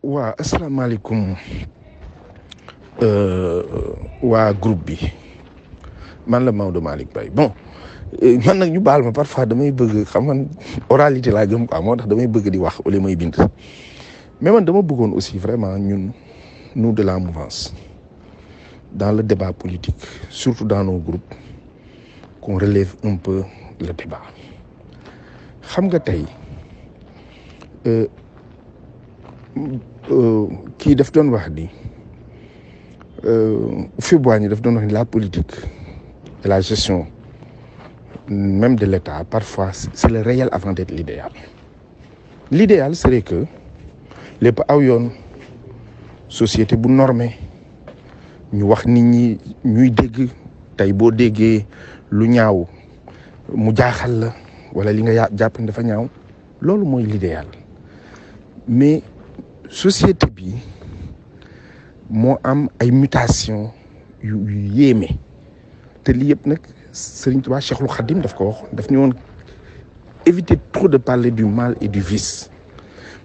waa asalaamaaleykum waa groupe bi man la Maodo Malick Baye bon man nag ñu baal ma parfois damay bëgg xam man oralité laa gëm quoi moo tax damay bëgg di wax au lieu may bind mais man dama bëggoon aussi vraiment ñun nous de la mouvance dans le débat politique surtout dans nos groupes qu'on relève un peu le débat xam nga tey kii daf doon wax ni Houphouët-Boigny daf doon wax ni la politique et la gestion même de l'État parfois c'est le réel avant d'être l'idéal. L'idéal serait que lépp aw yoon société bu normé ñu wax nit ñi ñuy dégg tey boo déggee lu ñaaw mu jaaxal la wala li nga jàpp ne dafa ñaaw loolu mooy l'idéal mais société bi moo am ay mutation yu yéeme te lii yëpp nag Serigne Touba Cheikhul Khadim daf ko wax daf ni woon éviter trop de parler du mal et du vice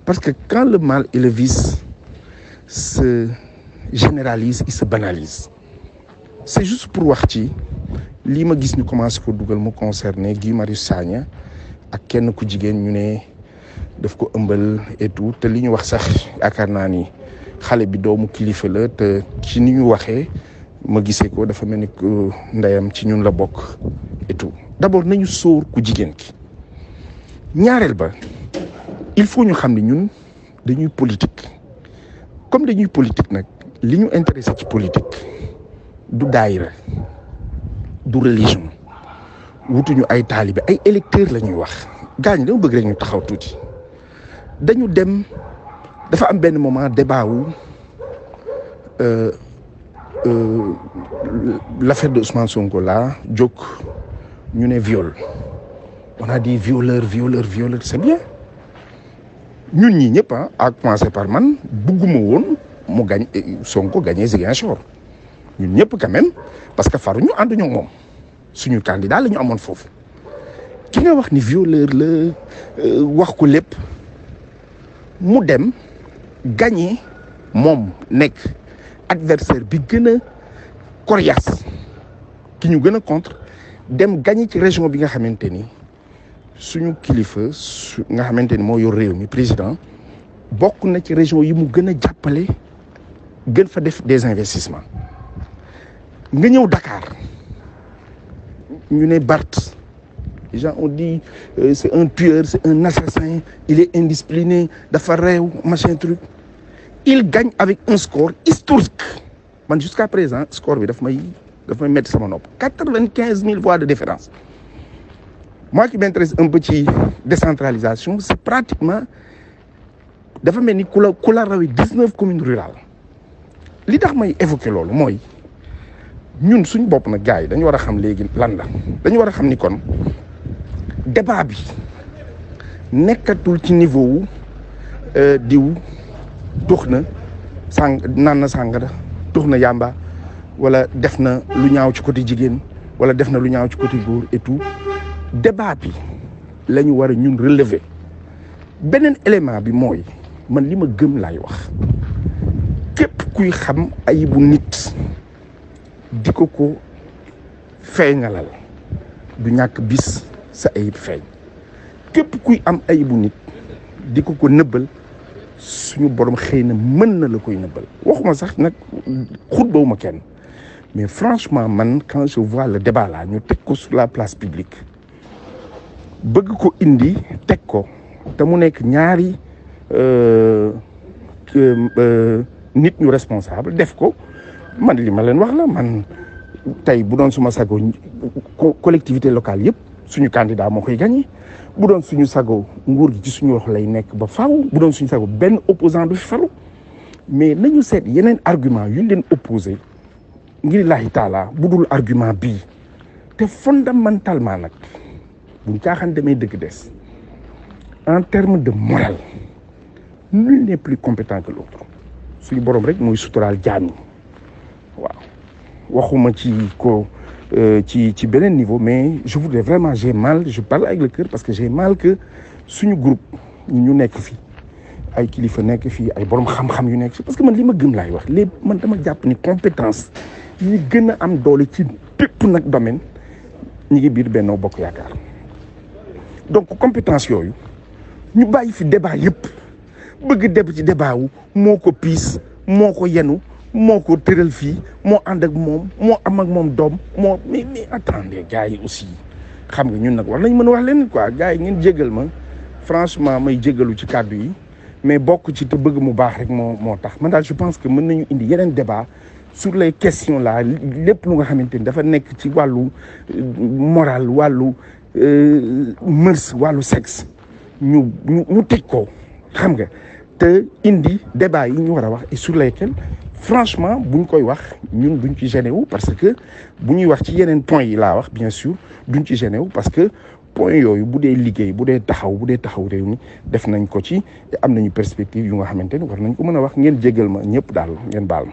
parce que quand le mal et le vice se généralisent ils se banalisent c'est juste pour wax ci lii ma gis ñu commencé ko dugal mu concerné Guy Marius Sagna ak kenn ku jigéen ñu ne daf ko ëmbal et tout te li ñu wax sax yaakaar naa ni xale bi doomu kilifa la te ci ni ñu waxee ma gisee ko dafa mel ni ndeyam ci ñun la bokk et tout d'abord nañu sóor ku jigéen ki ñaareel ba il faut ñu xam ne ñun dañuy politique comme dañuy politique nag li ñu intéressé ci politique du daayira du religion wutuñu ay taalibe ay électeurs la ñuy wax gaañ dama bëgg rek ñu taxaw tuuti dañu dem dafa am benn moment débat wu l'affaire de Ousmane Sonko là jóg ñu ne viol on a dit violeur c'est bien ñun ñi ñëpp à commencer par man bugguma woon mu gañ Sonko gagné Ziguinchor ñun ñëpp quand même parce que faruñu ànduñu ak moom suñu candidat la ñu amoon foofu ki nga wax ni violeur la wax ko lépp mu dem gagné moom nekk adversaire bi gën a coriace ki ñu gën a contre dem gagné ci région bi nga xamante ni suñu kilifa nga xamante ni moo yor réew mi président bokk na ci région yi mu gën a jàppale gën fa def des investissements nga ñëw Dakar ñu ne Barth les gens ont dit c'est un tueur c'est un assassin il est indiscipliné dafa réew machin truc il gagne avec un score historique man jusqu'à présent score bi daf may mettre sama nopp 95 000 voix de différence moi qui m'intéresse un peu ci décentralisation c'est pratiquement dafa mel ni ku la rawee 19 communes rurales li tax may évoquer loolu mooy ñun suñ bopp nag gars yi dañu war a xam léegi lan la dañu war a xam ni kon débat bi nekkatul ci niveau wu diw tux na naan na sàngara tux na yàmba wala def na lu ñaaw ci côté jigéen wala def na lu ñaaw ci côté góor et tout débat bi la ñu war a ñun relever beneen élément bi mooy man li ma gëm laay wax képp kuy xam ayibu nit di ko feeñalal du ñàkk bis sa ayib feeñ képp kuy am ayibu nit di ko nëbbal suñu borom xëy na mën na la koy nëbbal waxuma sax nag xutbawuma kenn mais franchement man quand je vois le débat là ñu teg ko sur la place publique bëgg ko indi teg ko te mu nekk ñaari nit ñu responsable def ko man li ma leen wax la man tey bu doon suma sago collectivité locale yëpp suñu candidat moo koy gagné bu doon suñu sago nguur gi ci suñu wax lay nekk ba faaw bu doon suñu sago benn opposant du fi falu mais nañu seet yeneen argument yu leen opposé ngir laahi taala bu dul argument bii te fondamentalement nag buñ caaxaan demee dëgg des en termes de morale nul n'est plus compétent que l'autre suñu borom rek mooy suturaal jaam ñi waaw waxuma ci ko ci beneen niveau mais je voudrais vraiment j'ai mal je parle avec le cœur parce que j'ai mal que suñu groupe ñu nekk fi ay kilifa nekk fii ay borom xam-xam yu nekk fii parce que man li ma gëm laay wax lépp man dama jàpp ni compétence yi gën a am doole ci bépp nag domaine ñi ngi biir Benno Bokk Yaakaar donc compétence yooyu ñu bàyyi fi débat yëpp bëgg deb ci débat wu moo ko piis moo ko yenu moo ko tëral fii moo ànd ak moom moo am ak moom doom moo mais attendez gars yi aussi xam nga ñun nag war nañ mën a wax leen quoi gars yi ngeen jégal ma franchement may jégalu ci kàddu yi mais bokk ci te bëgg mu baax rek moo tax man daal je pense que mën nañu indi yeneen débat sur les questions là lépp lu nga xamante ni dafa nekk ci wàllu moral wàllu mœurs wàllu sexe ñu tëj ko xam nga te indi débat yi ñu war a wax et sur lesquels franchement buñ koy wax ñun duñ ci gêné wu parce que bu ñuy wax ci yeneen points yi laa wax bien sûr duñ ci gêné wu parce que point yooyu bu dee liggéey bu dee taxaw réew mi def nañ ko ci am nañu perspective yu nga xamante ni war nañ ko mën a wax ngeen jégal ma ñëpp daal ngeen baal ma